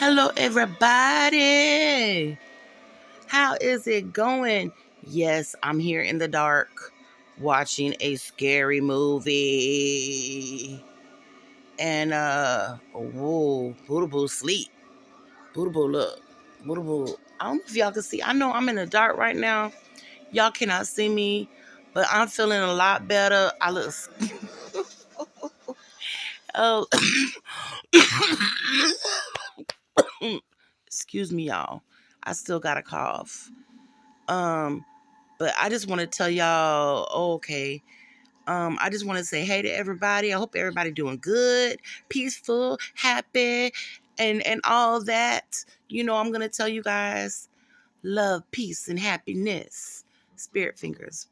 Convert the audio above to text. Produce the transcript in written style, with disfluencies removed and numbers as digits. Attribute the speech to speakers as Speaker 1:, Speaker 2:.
Speaker 1: Hello, everybody. How is it going? Yes, I'm here in the dark watching a scary movie. And, whoa, Bootable sleep. Bootable look. Bootable. I don't know if y'all can see. I know I'm in the dark right now. Y'all cannot see me, but I'm feeling a lot better. I look. Oh, excuse me, y'all. I still got a cough. Um, But I just want to tell y'all, okay. I just want to say hey to everybody. I hope everybody doing good, peaceful, happy, and all that. I'm gonna tell you guys love, peace, and happiness. Spirit fingers.